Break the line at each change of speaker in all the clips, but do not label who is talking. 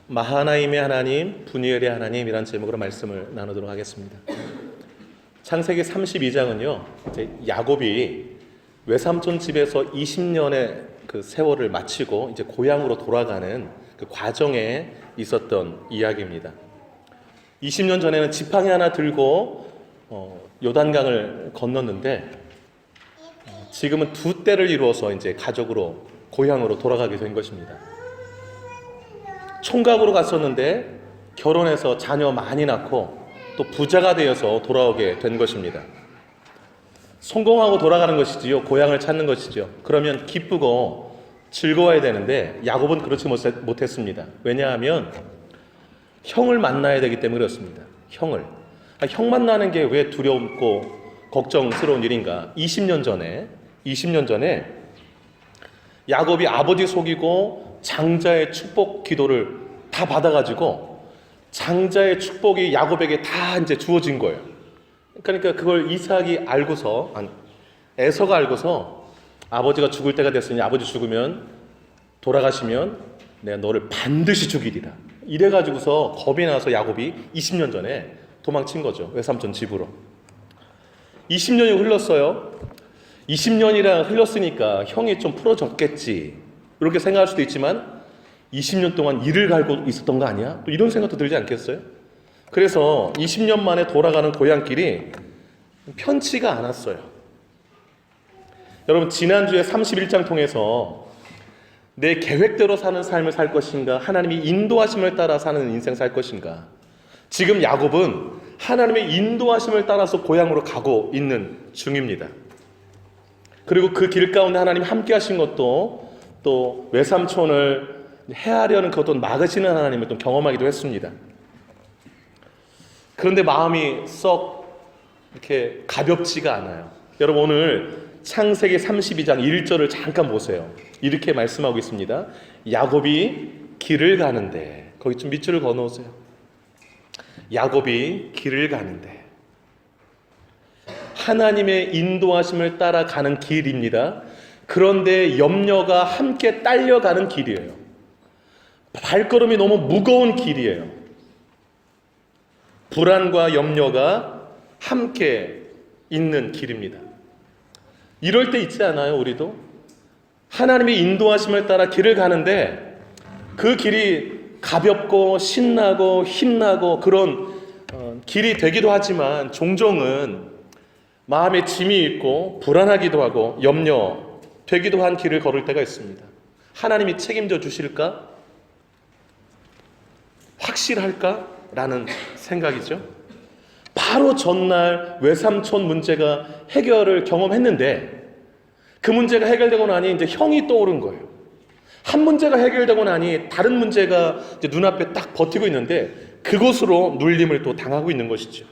마하나임의 하나님, 분이엘의 하나님이란 제목으로 말씀을 나누도록 하겠습니다. 창세기 32장은요, 이제 야곱이 외삼촌 집에서 20년의 그 세월을 마치고 이제 고향으로 돌아가는 그 과정에 있었던 이야기입니다. 20년 전에는 지팡이 하나 들고 요단강을 건넜는데 지금은 두 때를 이루어서 이제 가족으로 고향으로 돌아가게 된 것입니다. 총각으로 갔었는데 결혼해서 자녀 많이 낳고 또 부자가 되어서 돌아오게 된 것입니다. 성공하고 돌아가는 것이지요. 고향을 찾는 것이죠. 그러면 기쁘고 즐거워야 되는데 야곱은 그렇지 못했습니다. 왜냐하면 형을 만나야 되기 때문에 그렇습니다. 형을. 형 만나는 게 왜 두렵고 걱정스러운 일인가? 20년 전에 야곱이 아버지 속이고 장자의 축복 기도를 다 받아가지고 장자의 축복이 야곱에게 다 이제 주어진 거예요. 그러니까 그걸 이삭이 알고서, 에서가 알고서 아버지가 죽을 때가 됐으니 아버지 죽으면 돌아가시면 내가 너를 반드시 죽이리라. 이래가지고서 겁이 나서 야곱이 20년 전에 도망친 거죠. 외삼촌 집으로. 20년이 흘렀어요. 20년이나 흘렀으니까 형이 좀 풀어졌겠지. 이렇게 생각할 수도 있지만 20년 동안 이를 갈고 있었던 거 아니야? 또 이런 생각도 들지 않겠어요? 그래서 20년 만에 돌아가는 고향길이 편치가 않았어요. 여러분, 지난주에 31장 통해서 내 계획대로 사는 삶을 살 것인가, 하나님이 인도하심을 따라 사는 인생 살 것인가. 지금 야곱은 하나님의 인도하심을 따라서 고향으로 가고 있는 중입니다. 그리고 그 길 가운데 하나님 함께 하신 것도 또 외삼촌을 해하려는 그것도 막으시는 하나님을 또 경험하기도 했습니다. 그런데 마음이 썩 이렇게 가볍지가 않아요. 여러분, 오늘 창세기 32장 1절을 잠깐 보세요. 이렇게 말씀하고 있습니다. 야곱이 길을 가는데, 거기 좀 밑줄을 그어놓으세요. 야곱이 길을 가는데, 하나님의 인도하심을 따라가는 길입니다. 그런데 염려가 함께 딸려가는 길이에요. 발걸음이 너무 무거운 길이에요. 불안과 염려가 함께 있는 길입니다. 이럴 때 있지 않아요, 우리도? 하나님의 인도하심을 따라 길을 가는데 그 길이 가볍고 신나고 힘나고 그런 길이 되기도 하지만 종종은 마음에 짐이 있고 불안하기도 하고 염려되기도 한 길을 걸을 때가 있습니다. 하나님이 책임져 주실까? 확실할까? 라는 생각이죠. 바로 전날 외삼촌 문제가 해결을 경험했는데 그 문제가 해결되고 나니 이제 형이 떠오른 거예요. 한 문제가 해결되고 나니 다른 문제가 이제 눈앞에 딱 버티고 있는데 그곳으로 눌림을 또 당하고 있는 것이죠.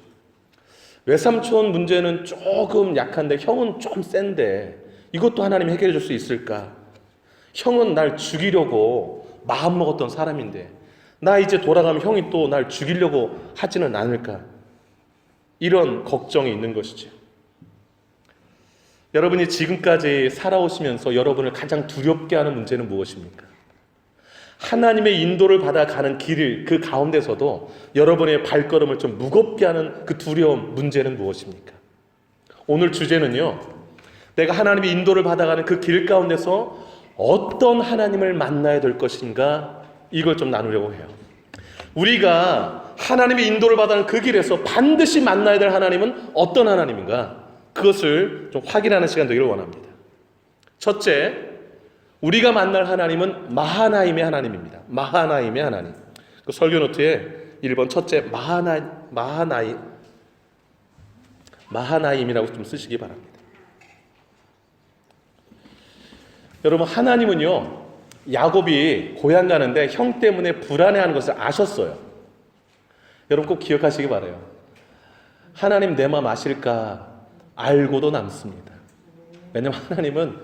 외삼촌 문제는 조금 약한데 형은 좀 센데 이것도 하나님이 해결해 줄 수 있을까? 형은 날 죽이려고 마음먹었던 사람인데 나 이제 돌아가면 형이 또 날 죽이려고 하지는 않을까? 이런 걱정이 있는 것이죠. 여러분이 지금까지 살아오시면서 여러분을 가장 두렵게 하는 문제는 무엇입니까? 하나님의 인도를 받아가는 길을 그 가운데서도 여러분의 발걸음을 좀 무겁게 하는 그 두려움 문제는 무엇입니까? 오늘 주제는요, 내가 하나님의 인도를 받아가는 그 길 가운데서 어떤 하나님을 만나야 될 것인가, 이걸 좀 나누려고 해요. 우리가 하나님의 인도를 받아가는 그 길에서 반드시 만나야 될 하나님은 어떤 하나님인가, 그것을 좀 확인하는 시간 되기를 원합니다. 첫째, 우리가 만날 하나님은 마하나임의 하나님입니다. 마하나임의 하나님. 그 설교 노트에 1번 첫째 마하나임이라고 좀 쓰시기 바랍니다. 여러분, 하나님은요, 야곱이 고향 가는데 형 때문에 불안해하는 것을 아셨어요. 여러분 꼭 기억하시기 바라요. 하나님 내 마음 아실까? 알고도 남습니다. 왜냐하면 하나님은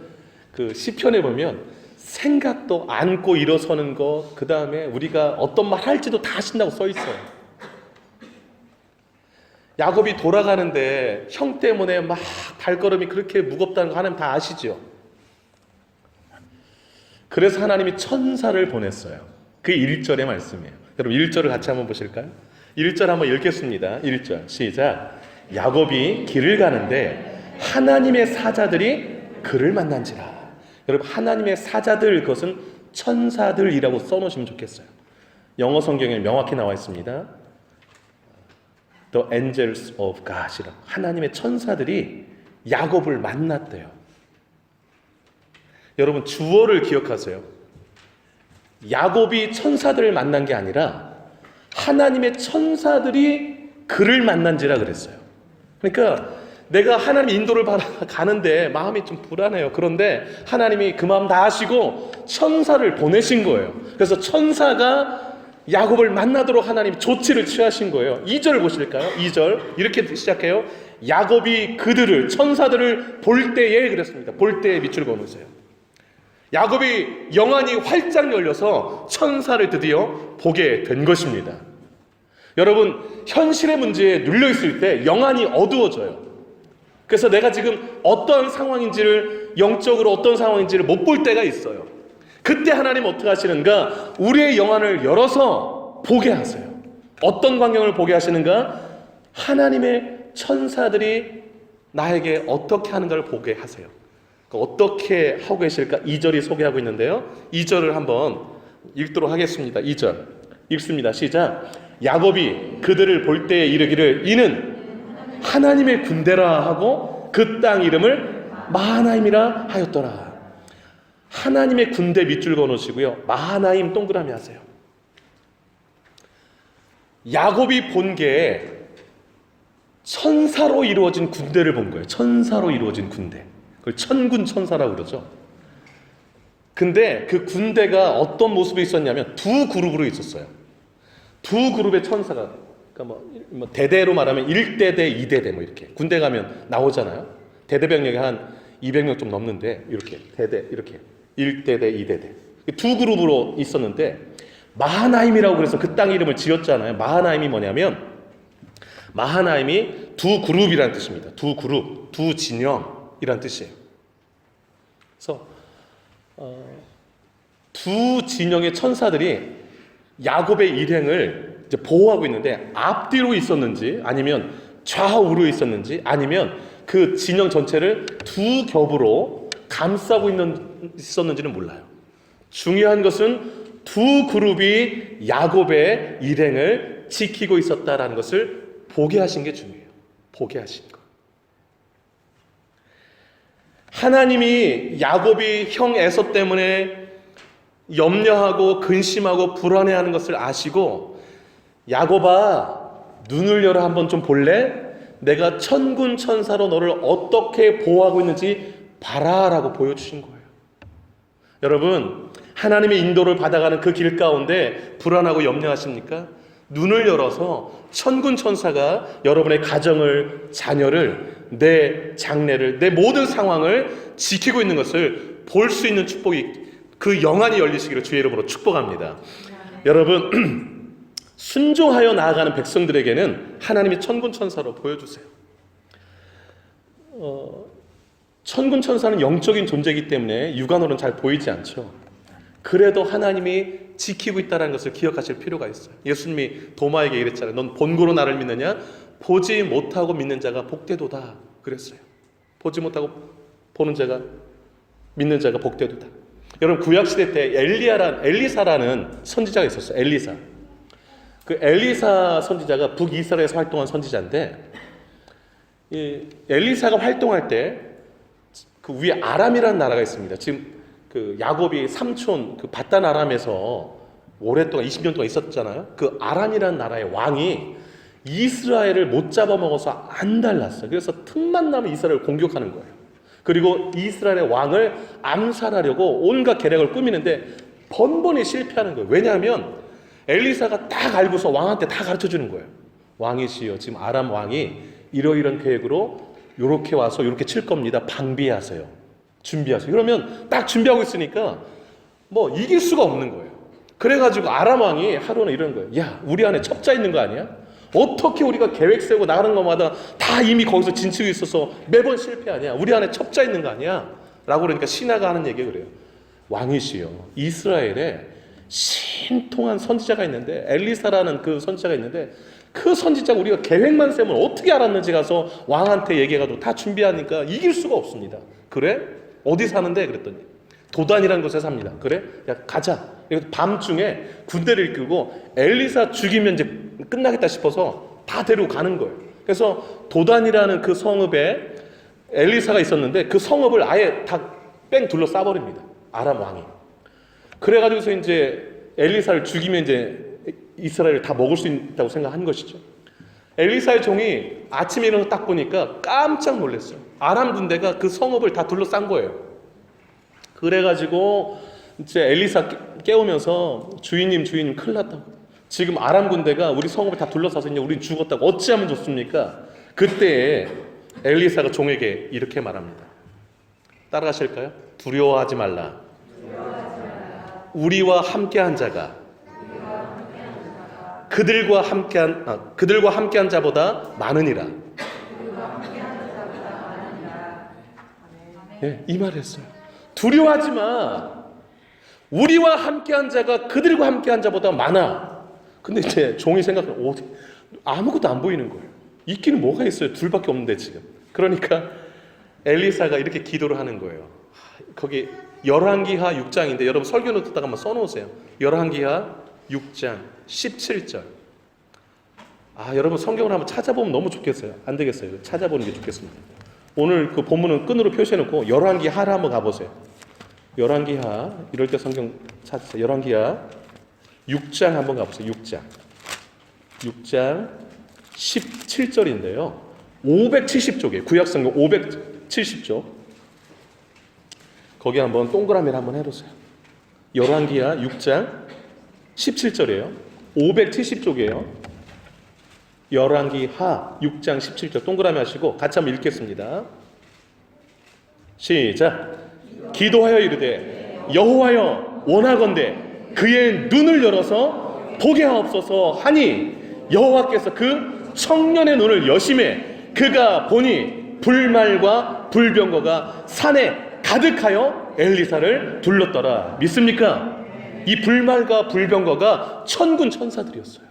그 시편에 보면 생각도 안고 일어서는 것, 그 다음에 우리가 어떤 말 할지도 다 아신다고 써 있어요. 야곱이 돌아가는데 형 때문에 막 발걸음이 그렇게 무겁다는 거 하나님 다 아시죠? 그래서 하나님이 천사를 보냈어요. 그 1절의 말씀이에요. 여러분 1절을 같이 한번 보실까요? 1절 한번 읽겠습니다. 1절 시작. 야곱이 길을 가는데 하나님의 사자들이 그를 만난지라. 여러분 하나님의 사자들, 그것은 천사들이라고 써놓으시면 좋겠어요. 영어 성경에 명확히 나와 있습니다. The angels of God이라고. 하나님의 천사들이 야곱을 만났대요. 여러분 주어를 기억하세요. 야곱이 천사들을 만난 게 아니라 하나님의 천사들이 그를 만난지라 그랬어요. 그러니까 내가 하나님 인도를 가는데 마음이 좀 불안해요. 그런데 하나님이 그 마음 다 아시고 천사를 보내신 거예요. 그래서 천사가 야곱을 만나도록 하나님 조치를 취하신 거예요. 2절 보실까요? 2절 이렇게 시작해요. 야곱이 그들을, 천사들을 볼 때에, 그랬습니다. 볼 때에 밑줄 그어놓으세요. 야곱이 영안이 활짝 열려서 천사를 드디어 보게 된 것입니다. 여러분 현실의 문제에 눌려있을 때 영안이 어두워져요. 그래서 내가 지금 어떤 상황인지를, 영적으로 어떤 상황인지를 못 볼 때가 있어요. 그때 하나님 어떻게 하시는가? 우리의 영안을 열어서 보게 하세요. 어떤 광경을 보게 하시는가? 하나님의 천사들이 나에게 어떻게 하는가를 보게 하세요. 어떻게 하고 계실까? 2절이 소개하고 있는데요. 2절을 한번 읽도록 하겠습니다. 2절 읽습니다. 시작. 야곱이 그들을 볼 때에 이르기를 이는 하나님의 군대라 하고 그 땅 이름을 마하나임이라 하였더라. 하나님의 군대 밑줄 그어놓으시고요. 마하나임 동그라미 하세요. 야곱이 본 게 천사로 이루어진 군대를 본 거예요. 천사로 이루어진 군대. 그걸 천군 천사라고 그러죠. 근데 그 군대가 어떤 모습이 있었냐면 두 그룹으로 있었어요. 두 그룹의 천사가, 그러니까 뭐 대대로 말하면 1대대, 2대대 뭐 이렇게 군대 가면 나오잖아요. 대대 병력이 한 200명 좀 넘는데 이렇게 대대, 이렇게 1대대, 2대대 두 그룹으로 있었는데 마하나임이라고 그래서 그 땅 이름을 지었잖아요. 마하나임이 뭐냐면 마하나임이 두 그룹이라는 뜻입니다. 두 그룹, 두 진영이라는 뜻이에요. 그래서 두 진영의 천사들이 야곱의 일행을 이제 보호하고 있는데 앞뒤로 있었는지 아니면 좌우로 있었는지 아니면 그 진영 전체를 두 겹으로 감싸고 있었는지는 몰라요. 중요한 것은 두 그룹이 야곱의 일행을 지키고 있었다라는 것을 보게 하신 게 중요해요. 보게 하신 거. 하나님이 야곱이 형 에서 때문에 염려하고 근심하고 불안해하는 것을 아시고 야곱아 눈을 열어 한번 좀 볼래? 내가 천군 천사로 너를 어떻게 보호하고 있는지 봐라라고 보여주신 거예요. 여러분 하나님의 인도를 받아가는 그 길 가운데 불안하고 염려하십니까? 눈을 열어서 천군 천사가 여러분의 가정을, 자녀를, 내 장래를, 내 모든 상황을 지키고 있는 것을 볼 수 있는 축복이, 그 영안이 열리시기를 주의 이름으로 축복합니다. 여러분 순종하여 나아가는 백성들에게는 하나님이 천군 천사로 보여주세요. 천군 천사는 영적인 존재이기 때문에 육안으로는 잘 보이지 않죠. 그래도 하나님이 지키고 있다는 것을 기억하실 필요가 있어요. 예수님이 도마에게 이랬잖아요. 넌 본고로 나를 믿느냐? 보지 못하고 믿는 자가 복되도다 그랬어요. 보지 못하고 보는 자가, 믿는 자가 복되도다. 여러분 구약시대 때 엘리사라는 선지자가 있었어요. 엘리사. 그 엘리사 선지자가 북이스라엘에서 활동한 선지자인데 이 엘리사가 활동할 때 그 위에 아람이라는 나라가 있습니다. 지금 그 야곱이 삼촌 그 바단 아람에서 오랫동안 20년 동안 있었잖아요. 그 아람이라는 나라의 왕이 이스라엘을 못 잡아먹어서 안달났어요. 그래서 틈만 나면 이스라엘을 공격하는 거예요. 그리고 이스라엘의 왕을 암살하려고 온갖 계략을 꾸미는데 번번이 실패하는 거예요. 왜냐하면 엘리사가 딱 알고서 왕한테 다 가르쳐주는 거예요. 왕이시여, 지금 아람 왕이 이러이런 계획으로 요렇게 와서 요렇게 칠 겁니다. 방비하세요. 준비하세요. 그러면 딱 준비하고 있으니까 뭐 이길 수가 없는 거예요. 그래가지고 아람 왕이 하루는 이러는 거예요. 야, 우리 안에 첩자 있는 거 아니야? 어떻게 우리가 계획 세우고 나가는 것마다 다 이미 거기서 진치고 있어서 매번 실패하냐? 우리 안에 첩자 있는 거 아니야? 라고 그러니까 신하가 하는 얘기가 그래요. 왕이시여, 이스라엘에 신통한 선지자가 있는데, 엘리사라는 그 선지자가 있는데, 그 선지자가 우리가 계획만 세면 어떻게 알았는지 가서 왕한테 얘기해가지고 다 준비하니까 이길 수가 없습니다. 그래? 어디 사는데? 그랬더니 도단이라는 곳에 삽니다. 그래? 야 가자. 밤중에 군대를 이끌고 엘리사 죽이면 이제 끝나겠다 싶어서 다 데리고 가는 거예요. 그래서 도단이라는 그 성읍에 엘리사가 있었는데 그 성읍을 아예 다 뺑 둘러 싸버립니다. 아람 왕이. 그래가지고서 이제 엘리사를 죽이면 이제 이스라엘을 다 먹을 수 있다고 생각한 것이죠. 엘리사의 종이 아침에 일어나서 딱 보니까 깜짝 놀랐어요. 아람 군대가 그 성읍을 다 둘러싼 거예요. 그래가지고 이제 엘리사 깨우면서 주인님 큰일 났다고. 지금 아람 군대가 우리 성읍을 다 둘러싸서 이제 우린 죽었다고. 어찌하면 좋습니까? 그때 엘리사가 종에게 이렇게 말합니다. 따라가실까요? 두려워하지 말라. 우리와 함께한 자가 그들과 함께한 자보다 많으니라. 네, 이 말을 했어요. 두려워하지 마. 우리와 함께한 자가 그들과 함께한 자보다 많아. 근데 이제 종이 생각해, 아무것도 안 보이는 거예요. 있기는 뭐가 있어요? 둘밖에 없는데 지금. 그러니까 엘리사가 이렇게 기도를 하는 거예요. 거기 열왕기하 6장인데 여러분 설교 노트에다가 한번 써놓으세요. 열왕기하 6장 17절. 여러분 성경을 한번 찾아보면 너무 좋겠어요. 안 되겠어요. 찾아보는 게 좋겠습니다. 오늘 그 본문은 끈으로 표시해놓고 열왕기하를 한번 가보세요. 열왕기하, 이럴 때 성경 찾으세요. 열왕기하 6장 한번 가보세요. 6장 17절인데요. 570쪽이에요. 구약성경 570쪽. 거기 한번 동그라미를 한번 해보세요. 열왕기하 6장 17절이에요. 570쪽이에요. 열왕기하 6장 17절 동그라미 하시고 같이 한번 읽겠습니다. 시작. 기도하여 이르되 여호와여 원하건대 그의 눈을 열어서 보게 하옵소서 하니 여호와께서 그 청년의 눈을 여심해 그가 보니 불말과 불병거가 산에 가득하여 엘리사를 둘렀더라. 믿습니까? 이 불말과 불병거가 천군 천사들이었어요.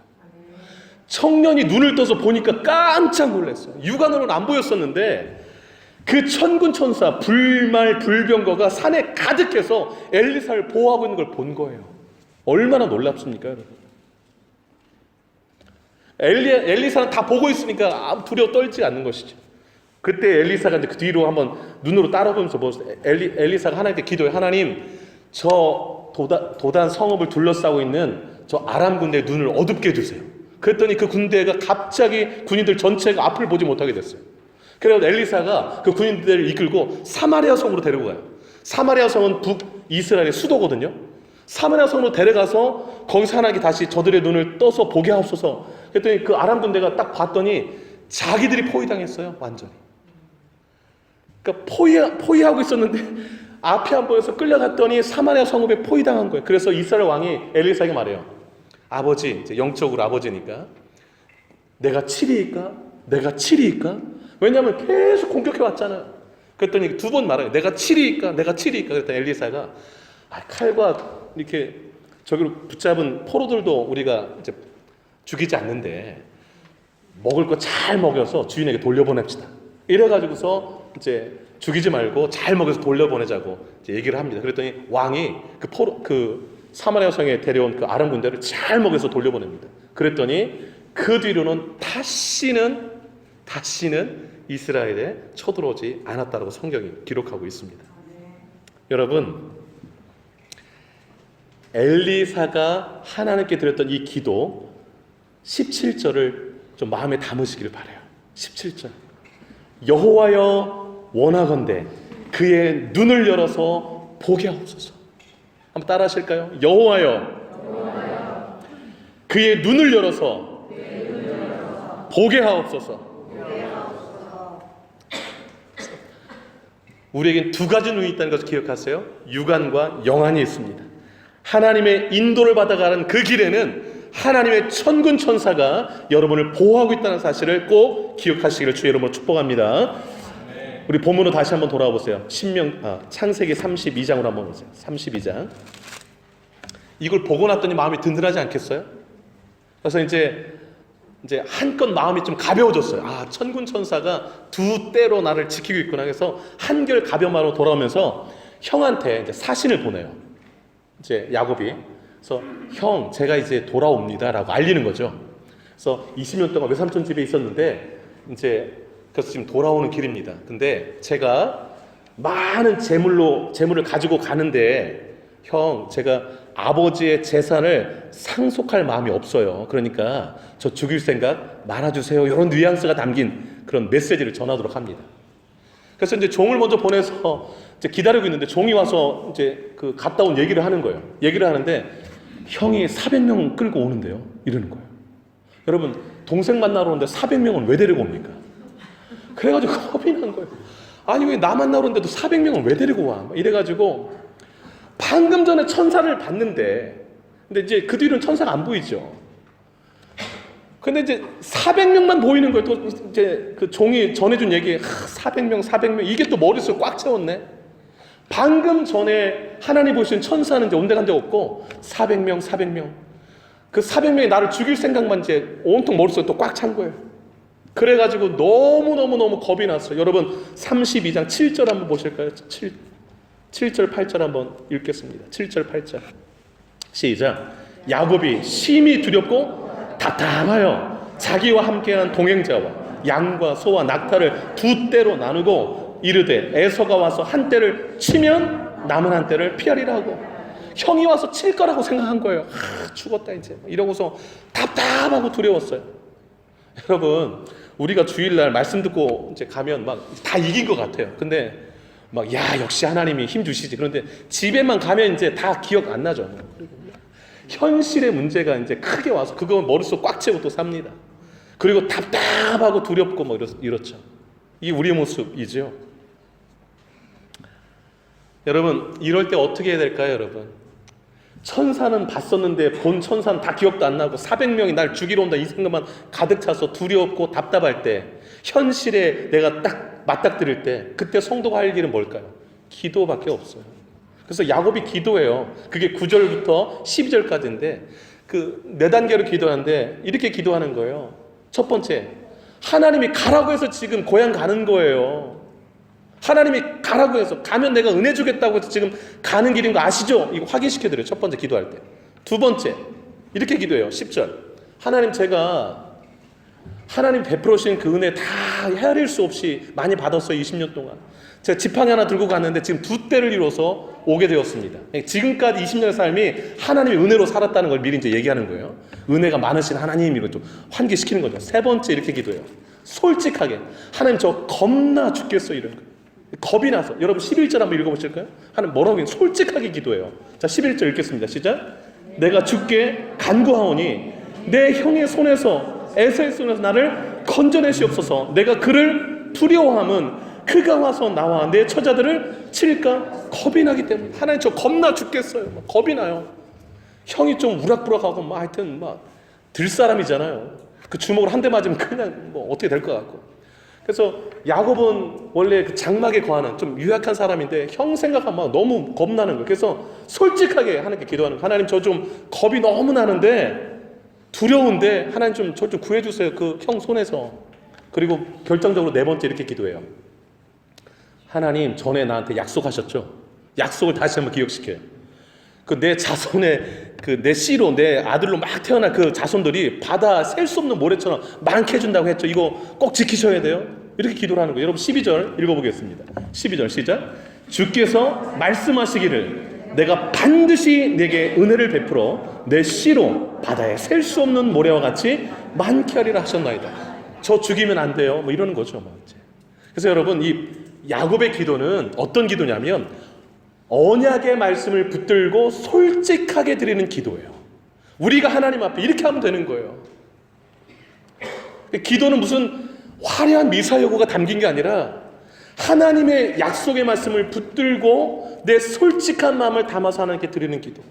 청년이 눈을 떠서 보니까 깜짝 놀랐어요. 육안으로는 안 보였었는데 그 천군 천사 불말 불병거가 산에 가득해서 엘리사를 보호하고 있는 걸 본 거예요. 얼마나 놀랍습니까, 여러분? 엘리사는 다 보고 있으니까 아무 두려워 떨지 않는 것이죠. 그때 엘리사가 이제 그 뒤로 한번 눈으로 따라보면서 엘리사가 하나님께 기도해. 하나님, 저 도단 성읍을 둘러싸고 있는 저 아람 군대의 눈을 어둡게 해주세요. 그랬더니 그 군대가 갑자기 군인들 전체가 앞을 보지 못하게 됐어요. 그래서 엘리사가 그 군인들을 이끌고 사마리아 성으로 데리고 가요. 사마리아 성은 북이스라엘의 수도거든요. 사마리아 성으로 데려가서 거기서 하나님께 다시 저들의 눈을 떠서 보게 하옵소서. 그랬더니 그 아람 군대가 딱 봤더니 자기들이 포위당했어요. 완전히. 그러니까 포위하고 있었는데 앞이 안 보여서 끌려갔더니 사마리아 성읍에 포위당한 거예요. 그래서 이스라엘 왕이 엘리사에게 말해요. 아버지, 이제 영적으로 아버지니까 내가 7위일까? 내가 7위일까? 왜냐하면 계속 공격해 왔잖아요. 그랬더니 두 번 말해요. 내가 7위일까? 내가 7위일까? 그랬더니 엘리사가 칼과 이렇게 저기로 붙잡은 포로들도 우리가 이제 죽이지 않는데 먹을 거 잘 먹여서 주인에게 돌려보냅시다. 이래가지고서 이제 죽이지 말고 잘 먹여서 돌려보내자고 이제 얘기를 합니다. 그랬더니 왕이 그 사마리아 성에 데려온 그 아람 군대를 잘 먹여서 돌려보냅니다. 그랬더니 그 뒤로는 다시는 이스라엘에 쳐들어오지 않았다라고 성경이 기록하고 있습니다. 여러분, 엘리사가 하나님께 드렸던 이 기도 17절을 좀 마음에 담으시기를 바라요. 17절. 여호와여 원하건대 그의 눈을 열어서 보게 하옵소서. 한번 따라 하실까요? 여호와여 그의 눈을 열어서 보게 하옵소서. 우리에겐 두 가지 눈이 있다는 것을 기억하세요. 육안과 영안이 있습니다. 하나님의 인도를 받아가는 그 길에는 하나님의 천군 천사가 여러분을 보호하고 있다는 사실을 꼭 기억하시기를 주의 이름으로 축복합니다. 우리 본문으로 다시 한번 돌아와 보세요. 창세기 32장으로 한번 보세요. 32장 이걸 보고 났더니 마음이 든든하지 않겠어요? 그래서 이제 한껏 마음이 좀 가벼워졌어요. 아, 천군 천사가 두 때로 나를 지키고 있구나. 그래서 한결 가벼움으로 돌아오면서 형한테 이제 사신을 보내요. 이제 야곱이. 그래서 형, 제가 이제 돌아옵니다라고 알리는 거죠. 그래서 20년 동안 외삼촌 집에 있었는데 그래서 지금 돌아오는 길입니다. 근데 제가 많은 재물을 가지고 가는데 형, 제가 아버지의 재산을 상속할 마음이 없어요. 그러니까 저 죽일 생각 말아주세요. 이런 뉘앙스가 담긴 그런 메시지를 전하도록 합니다. 그래서 이제 종을 먼저 보내서 이제 기다리고 있는데 종이 와서 이제 그 갔다 온 얘기를 하는 거예요. 얘기를 하는데 형이 400명 끌고 오는데요. 이러는 거예요. 여러분, 동생 만나러 오는데 400명은 왜 데리고 옵니까? 그래가지고 겁이 난 거예요. 아니, 왜 나 만나러 오는데도 400명을 왜 데리고 와? 이래가지고 방금 전에 천사를 봤는데, 근데 이제 그 뒤로는 천사가 안 보이죠. 근데 이제 400명만 보이는 거예요. 또 이제 그 종이 전해준 얘기, 400명, 이게 또 머릿속에 꽉 채웠네. 방금 전에 하나님 보신 천사는 이제 온데간데 없고 400명. 그 400명이 나를 죽일 생각만 이제 온통 머릿속에 또 꽉 찬 거예요. 그래가지고 너무 겁이 났어요. 여러분 32장 7절 한번 보실까요? 7절 8절 한번 읽겠습니다. 7절 8절 시작. 야곱이 심히 두렵고 답답하여 자기와 함께한 동행자와 양과 소와 낙타를 두 떼로 나누고 이르되 에서가 와서 한 떼를 치면 남은 한 떼를 피하리라 하고, 형이 와서 칠 거라고 생각한 거예요. 죽었다 이제 이러고서 답답하고 두려웠어요. 여러분, 우리가 주일날 말씀 듣고 이제 가면 막 다 이긴 것 같아요. 근데 막 역시 하나님이 힘 주시지. 그런데 집에만 가면 이제 다 기억 안 나죠. 현실의 문제가 이제 크게 와서 그거 머릿속 꽉 채우고 또 삽니다. 그리고 답답하고 두렵고 뭐 이렇죠. 이게 우리의 모습이죠. 여러분, 이럴 때 어떻게 해야 될까요, 여러분? 천사는 봤었는데 본 천사는 다 기억도 안 나고 400명이 날 죽이러 온다 이 생각만 가득 차서 두렵고 답답할 때, 현실에 내가 딱 맞닥뜨릴 때, 그때 성도가 할 일은 뭘까요? 기도밖에 없어요. 그래서 야곱이 기도해요. 그게 9절부터 12절까지인데 그 4단계로 기도하는데 이렇게 기도하는 거예요. 첫 번째, 하나님이 가라고 해서 지금 고향 가는 거예요. 하나님이 가라고 해서, 가면 내가 은혜 주겠다고 해서 지금 가는 길인 거 아시죠? 이거 확인시켜드려요. 첫 번째 기도할 때. 두 번째, 이렇게 기도해요. 10절. 하나님, 제가 하나님 베풀어 주신 그 은혜 다 헤아릴 수 없이 많이 받았어요. 20년 동안 제가 지팡이 하나 들고 갔는데 지금 두 때를 이뤄서 오게 되었습니다. 지금까지 20년의 삶이 하나님의 은혜로 살았다는 걸 미리 이제 얘기하는 거예요. 은혜가 많으신 하나님이고 좀 환기시키는 거죠. 세 번째, 이렇게 기도해요. 솔직하게, 하나님 저 겁나 죽겠어요. 이런 거예요. 겁이 나서. 여러분 11절 한번 읽어보실까요? 하나님 뭐라고 솔직하게 기도해요. 자, 11절 읽겠습니다. 시작. 내가 죽게 간구하오니 내 형의 손에서, 에서의 손에서 나를 건져내시옵소서. 내가 그를 두려워함은 그가 와서 나와 내 처자들을 칠까 겁이 나기 때문에. 하나님 저 겁나 죽겠어요. 겁이 나요. 형이 좀 우락부락하고 막 하여튼 막 들사람이잖아요. 그 주먹을 한 대 맞으면 그냥 뭐 어떻게 될 것 같고. 그래서 야곱은 원래 그 장막에 거하는 좀 유약한 사람인데 형 생각하면 너무 겁나는 거예요. 그래서 솔직하게 하나님께 기도하는 거예요. 하나님 저 좀 겁이 너무 나는데, 두려운데 하나님 좀 저 좀 구해주세요. 그 형 손에서. 그리고 결정적으로 네 번째 이렇게 기도해요. 하나님 전에 나한테 약속하셨죠? 약속을 다시 한번 기억시켜요. 그 내 자손의 그 내 씨로, 내 아들로 막 태어난 그 자손들이 바다 셀 수 없는 모래처럼 많게 해준다고 했죠. 이거 꼭 지키셔야 돼요. 이렇게 기도를 하는 거예요. 여러분 12절 읽어보겠습니다. 12절 시작. 주께서 말씀하시기를 내가 반드시 내게 은혜를 베풀어 내 씨로 바다에 셀 수 없는 모래와 같이 많게 하리라 하셨나이다. 저 죽이면 안 돼요. 뭐 이러는 거죠. 뭐 이제. 그래서 여러분 이 야곱의 기도는 어떤 기도냐면 언약의 말씀을 붙들고 솔직하게 드리는 기도예요. 우리가 하나님 앞에 이렇게 하면 되는 거예요. 기도는 무슨 화려한 미사여구가 담긴 게 아니라 하나님의 약속의 말씀을 붙들고 내 솔직한 마음을 담아서 하나님께 드리는 기도.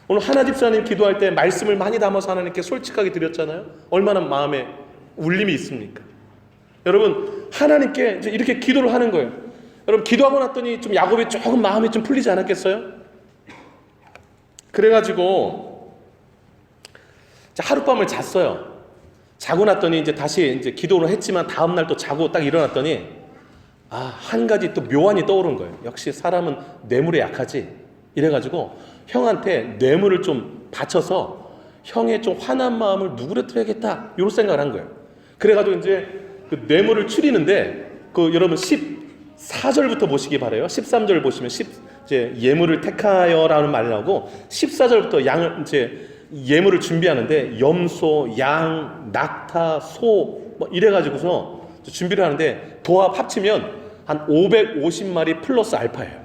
오늘 하나 집사님 기도할 때 말씀을 많이 담아서 하나님께 솔직하게 드렸잖아요. 얼마나 마음에 울림이 있습니까? 여러분 하나님께 이렇게 기도를 하는 거예요. 여러분 기도하고 났더니 좀 야곱이 조금 마음이 좀 풀리지 않았겠어요? 그래가지고 하룻밤을 잤어요. 자고 났더니 이제 다시 이제 기도를 했지만 다음날 또 자고 딱 일어났더니 한 가지 또 묘안이 떠오른 거예요. 역시 사람은 뇌물에 약하지. 이래가지고 형한테 뇌물을 좀 바쳐서 형의 좀 화난 마음을 누그러뜨려야겠다, 이런 생각을 한 거예요. 그래가지고 이제 그 뇌물을 추리는데 여러분 14절부터 보시기 바라요. 13절 보시면 이제 예물을 택하여라는 말이 나오고 14절부터 이제 예물을 준비하는데 염소, 양, 낙타, 소 뭐 이래가지고서 준비를 하는데 도합 합치면 한 550마리 플러스 알파예요.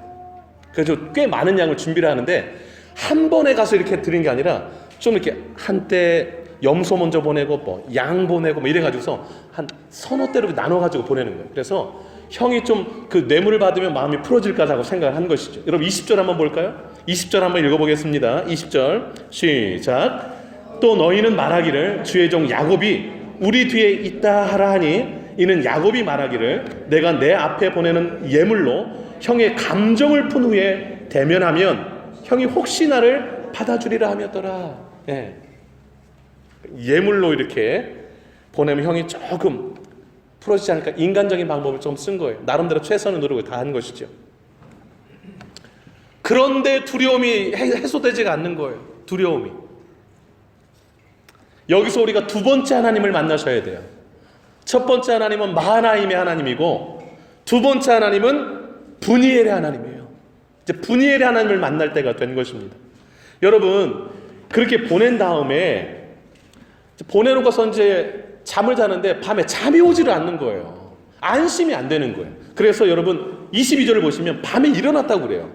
그래서 꽤 많은 양을 준비를 하는데 한 번에 가서 이렇게 드린 게 아니라 좀 이렇게 한때 염소 먼저 보내고 뭐 양 보내고 뭐 이래가지고서 한 서너 대로 나눠가지고 보내는 거예요. 그래서 형이 좀 그 뇌물을 받으면 마음이 풀어질까라고 생각을 한 것이죠. 여러분 20절 한번 볼까요? 20절 한번 읽어보겠습니다. 20절 시작. 또 너희는 말하기를 주의 종 야곱이 우리 뒤에 있다 하라 하니 이는 야곱이 말하기를 내가 내 앞에 보내는 예물로 형의 감정을 푼 후에 대면하면 형이 혹시 나를 받아주리라 하였더라. 예물로 이렇게 보내면 형이 조금 풀어지지 않을까, 인간적인 방법을 좀 쓴 거예요. 나름대로 최선의 노력을 다한 것이죠. 그런데 두려움이 해소되지가 않는 거예요. 두려움이. 여기서 우리가 두 번째 하나님을 만나셔야 돼요. 첫 번째 하나님은 마하나임의 하나님이고 두 번째 하나님은 브니엘의 하나님이에요. 이제 브니엘의 하나님을 만날 때가 된 것입니다. 여러분, 그렇게 보낸 다음에 보내놓고서 이제 잠을 자는데 밤에 잠이 오지를 않는 거예요. 안심이 안 되는 거예요. 그래서 여러분 22절을 보시면 밤에 일어났다고 그래요.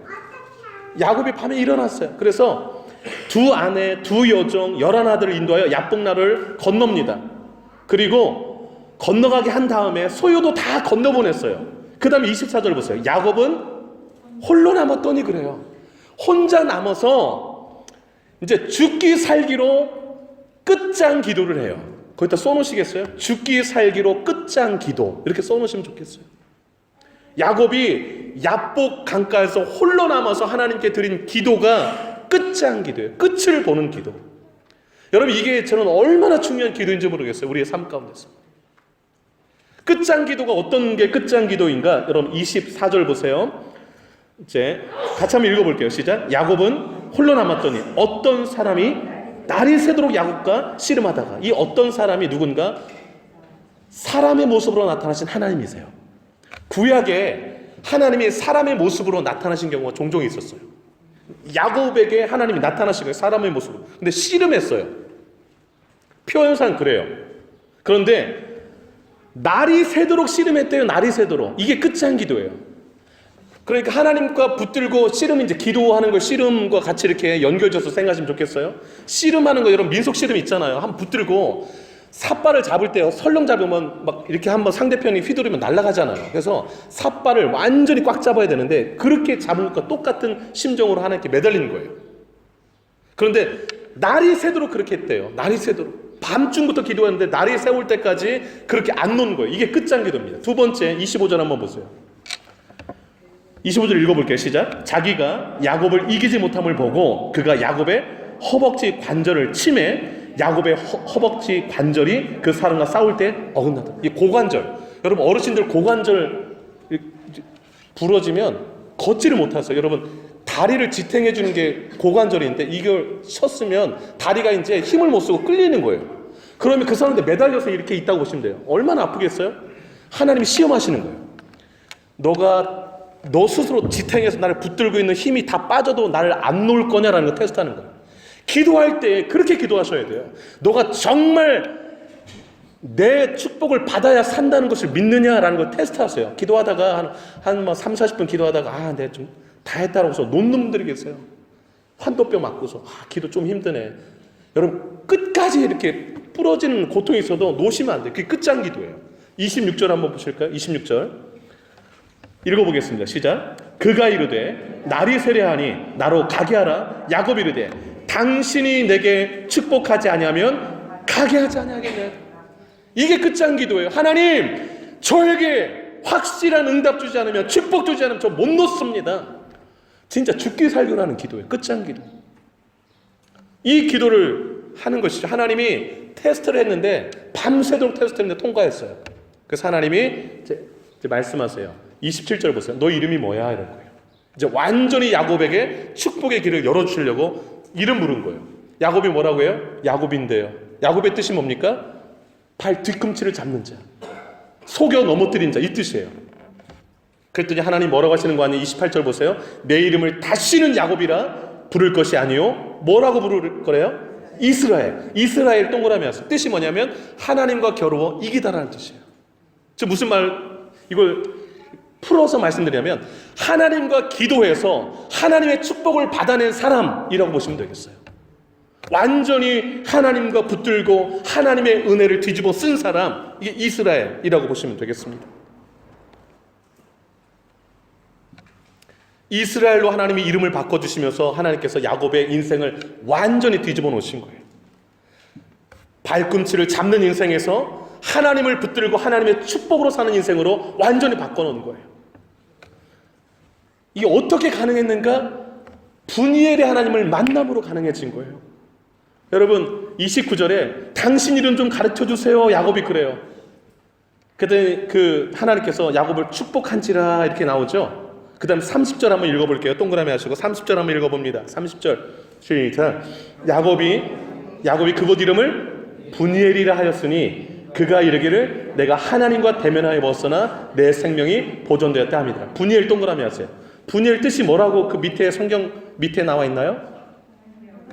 야곱이 밤에 일어났어요. 그래서 두 아내, 두 여종, 11아들을 인도하여 야복나를 건넙니다. 그리고 건너가게 한 다음에 소유도 다 건너보냈어요. 그 다음에 24절 보세요. 야곱은 홀로 남았더니 그래요. 혼자 남아서 이제 죽기 살기로 끝장 기도를 해요. 거기다 써놓으시겠어요? 죽기 살기로 끝장 기도, 이렇게 써놓으시면 좋겠어요. 야곱이 야복 강가에서 홀로 남아서 하나님께 드린 기도가 끝장 기도예요. 끝을 보는 기도. 여러분, 이게 저는 얼마나 중요한 기도인지 모르겠어요. 우리의 삶 가운데서. 끝장 기도가 어떤 게 끝장 기도인가? 여러분 24절 보세요. 이제 같이 한번 읽어볼게요. 시작. 야곱은 홀로 남았더니 어떤 사람이 날이 새도록 야곱과 씨름하다가, 이 어떤 사람이 누군가 사람의 모습으로 나타나신 하나님이세요. 구약에 하나님이 사람의 모습으로 나타나신 경우가 종종 있었어요. 야곱에게 하나님이 나타나신 거예요. 사람의 모습으로. 근데 씨름했어요. 표현상 그래요. 그런데 날이 새도록 씨름했대요. 날이 새도록. 이게 끝장 기도예요. 그러니까 하나님과 붙들고 씨름, 이제 기도하는 걸 씨름과 같이 이렇게 연결져서 생각하시면 좋겠어요. 씨름하는 거, 여러분 민속 씨름 있잖아요. 한번 붙들고 삿발을 잡을 때요, 설렁 잡으면 막 이렇게 한번 상대편이 휘두르면 날아가잖아요. 그래서 삿발을 완전히 꽉 잡아야 되는데 그렇게 잡은 것과 똑같은 심정으로 하나님께 매달리는 거예요. 그런데 날이 새도록 그렇게 했대요. 날이 새도록. 밤중부터 기도했는데 날이 새울 때까지 그렇게 안 놓는 거예요. 이게 끝장 기도입니다. 두 번째 25절 한번 보세요. 25절 읽어볼게요. 시작. 자기가 야곱을 이기지 못함을 보고 그가 야곱의 허벅지 관절을 치매 야곱의 허벅지 관절이 그 사람과 싸울 때 어긋나다. 이 고관절. 여러분, 어르신들 고관절 부러지면 걷지를 못하세요. 여러분, 다리를 지탱해 주는 게 고관절인데 이걸 쳤으면 다리가 이제 힘을 못 쓰고 끌리는 거예요. 그러면 그 사람한테 매달려서 이렇게 있다고 보시면 돼요. 얼마나 아프겠어요? 하나님이 시험하시는 거예요. 너 스스로 지탱해서 나를 붙들고 있는 힘이 다 빠져도 나를 안 놓을 거냐라는 거 테스트하는 거예요. 기도할 때 그렇게 기도하셔야 돼요. 너가 정말 내 축복을 받아야 산다는 것을 믿느냐라는 걸 테스트하세요. 기도하다가 한 3, 40분 기도하다가 내가 좀 다 했다고 해서 놓는 분들이 계세요. 환도뼈 맞고서 기도 좀 힘드네. 여러분, 끝까지 이렇게 부러지는 고통이 있어도 놓으시면 안 돼요. 그게 끝장 기도예요. 26절 한번 보실까요? 26절 읽어보겠습니다. 시작. 그가 이르되 날이 세려하니 나로 가게 하라. 야곱이 이르되 당신이 내게 축복하지 아니하면 가게 하지 아니하겠냐. 이게 끝장 기도예요. 하나님, 저에게 확실한 응답 주지 않으면, 축복 주지 않으면 저 못 놓습니다. 진짜 죽기 살기로 하는 기도예요. 끝장 기도. 이 기도를 하는 것이죠. 하나님이 테스트를 했는데 밤새도록 테스트했는데 통과했어요. 그래서 하나님이 이제 말씀하세요. 27절 보세요. 너 이름이 뭐야? 이런 거예요. 이제 완전히 야곱에게 축복의 길을 열어주시려고 이름 부른 거예요. 야곱이 뭐라고 해요? 야곱인데요. 야곱의 뜻이 뭡니까? 발 뒤꿈치를 잡는 자, 속여 넘어뜨린 자, 이 뜻이에요. 그랬더니 하나님 뭐라고 하시는 거 아니에요? 28절 보세요. 내 이름을 다시는 야곱이라 부를 것이 아니요 뭐라고 부를 거래요? 이스라엘 동그라미 하세요. 뜻이 뭐냐면 하나님과 겨루어 이기다라는 뜻이에요. 즉 무슨 말, 이걸 풀어서 말씀드리면 하나님과 기도해서 하나님의 축복을 받아낸 사람이라고 보시면 되겠어요. 완전히 하나님과 붙들고 하나님의 은혜를 뒤집어 쓴 사람, 이게 이스라엘이라고 보시면 되겠습니다. 이스라엘로 하나님이 이름을 바꿔주시면서 하나님께서 야곱의 인생을 완전히 뒤집어 놓으신 거예요. 발꿈치를 잡는 인생에서 하나님을 붙들고 하나님의 축복으로 사는 인생으로 완전히 바꿔놓은 거예요. 이게 어떻게 가능했는가? 분이엘의 하나님을 만남으로 가능해진 거예요. 여러분 29절에 당신 이름 좀 가르쳐주세요. 야곱이 그래요. 그랬더니 하나님께서 야곱을 축복한지라 이렇게 나오죠. 그 다음 30절 한번 읽어볼게요. 동그라미 하시고 30절 한번 읽어봅니다. 30절 시작. 야곱이 그곳 이름을 분이엘이라 하였으니 그가 이르기를 내가 하나님과 대면하여 벗어나 내 생명이 보존되었다 합니다. 분이엘 동그라미 하세요. 분이엘 뜻이 뭐라고 그 밑에 성경 밑에 나와 있나요?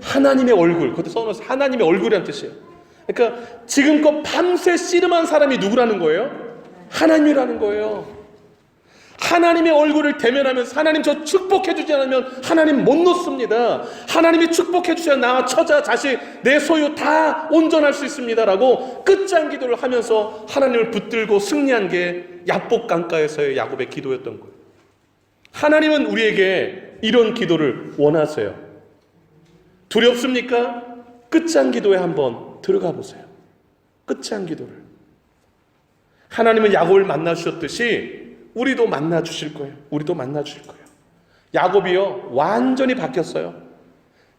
하나님의 얼굴. 그것도 써놓으세요. 하나님의 얼굴이라는 뜻이에요. 그러니까 지금껏 밤새 씨름한 사람이 누구라는 거예요? 하나님이라는 거예요. 하나님의 얼굴을 대면하면서 하나님 저 축복해 주지 않으면 하나님 못 놓습니다. 하나님이 축복해 주셔야 나와 처자 자식 내 소유 다 온전할 수 있습니다 라고 끝장 기도를 하면서 하나님을 붙들고 승리한 게 야복 강가에서의 야곱의 기도였던 거예요. 하나님은 우리에게 이런 기도를 원하세요. 두렵습니까? 끝장 기도에 한번 들어가 보세요. 끝장 기도를. 하나님은 야곱을 만나 주셨듯이 우리도 만나 주실 거예요. 우리도 만나 주실 거예요. 야곱이요 완전히 바뀌었어요.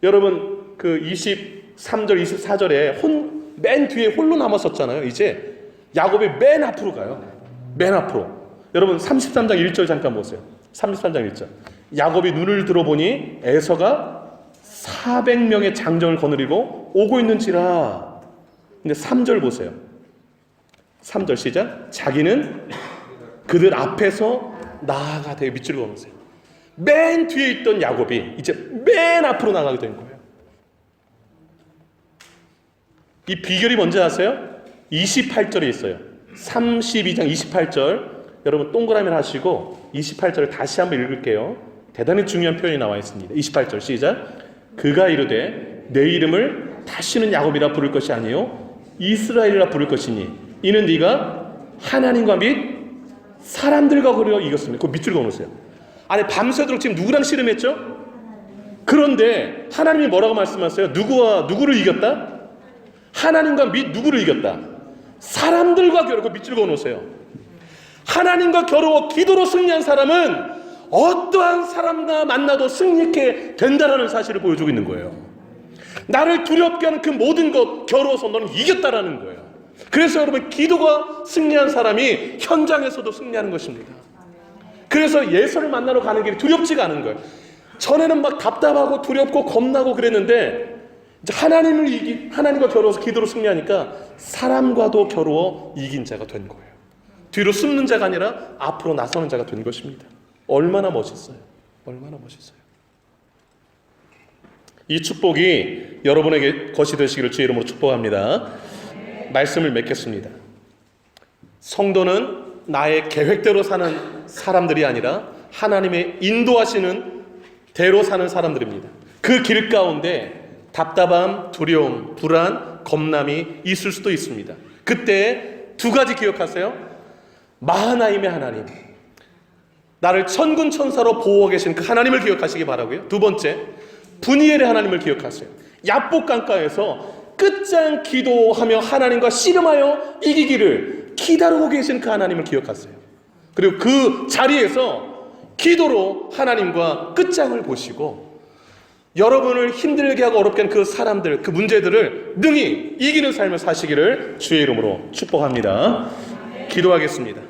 여러분 그 23절 24절에 맨 뒤에 홀로 남았었잖아요. 이제 야곱이 맨 앞으로 가요. 맨 앞으로. 여러분 33장 1절 잠깐 보세요. 33장 1절. 야곱이 눈을 들어보니 에서가 400명의 장정을 거느리고 오고 있는지라. 근데 3절 보세요. 3절 시작. 자기는 그들 앞에서 나아가되 밑줄 그어놓으세요. 맨 뒤에 있던 야곱이 이제 맨 앞으로 나가게 된 거예요. 이 비결이 뭔지 아세요? 28절에 있어요. 32장 28절 여러분 동그라미를 하시고 28절을 다시 한번 읽을게요. 대단히 중요한 표현이 나와 있습니다. 28절 시작. 그가 이르되 내 이름을 다시는 야곱이라 부를 것이 아니요 이스라엘이라 부를 것이니 이는 네가 하나님과 및 사람들과 그려 이겼습니다. 그 밑줄 그어놓으세요. 아니 밤새도록 지금 누구랑 씨름했죠? 그런데 하나님이 뭐라고 말씀하세요? 누구와 누구를 이겼다? 하나님과 및 누구를 이겼다? 사람들과 겨루고 밑줄 그어놓으세요. 하나님과 겨루어 기도로 승리한 사람은 어떠한 사람과 만나도 승리하게 된다라는 사실을 보여주고 있는 거예요. 나를 두렵게 하는 그 모든 것 겨루어서 너는 이겼다라는 거예요. 그래서 여러분 기도가 승리한 사람이 현장에서도 승리하는 것입니다. 그래서 예수를 만나러 가는 길이 두렵지가 않은 거예요. 전에는 막 답답하고 두렵고 겁나고 그랬는데 이제 하나님과 겨루어서 기도로 승리하니까 사람과도 겨루어 이긴 자가 된 거예요. 뒤로 숨는 자가 아니라 앞으로 나서는 자가 된 것입니다. 얼마나 멋있어요. 얼마나 멋있어요. 이 축복이 여러분에게 것이 되시기를 주의 이름으로 축복합니다. 말씀을 맺겠습니다. 성도는 나의 계획대로 사는 사람들이 아니라 하나님의 인도하시는 대로 사는 사람들입니다. 그 길 가운데 답답함, 두려움, 불안, 겁남이 있을 수도 있습니다. 그때 두 가지 기억하세요. 마하나임의 하나님, 나를 천군 천사로 보호하고 계신 그 하나님을 기억하시기 바라고요. 두 번째, 분이엘의 하나님을 기억하세요. 야복 강가에서 끝장 기도하며 하나님과 씨름하여 이기기를 기다리고 계신 그 하나님을 기억하세요. 그리고 그 자리에서 기도로 하나님과 끝장을 보시고 여러분을 힘들게 하고 어렵게 한 그 사람들, 그 문제들을 능히 이기는 삶을 사시기를 주의 이름으로 축복합니다. 기도하겠습니다.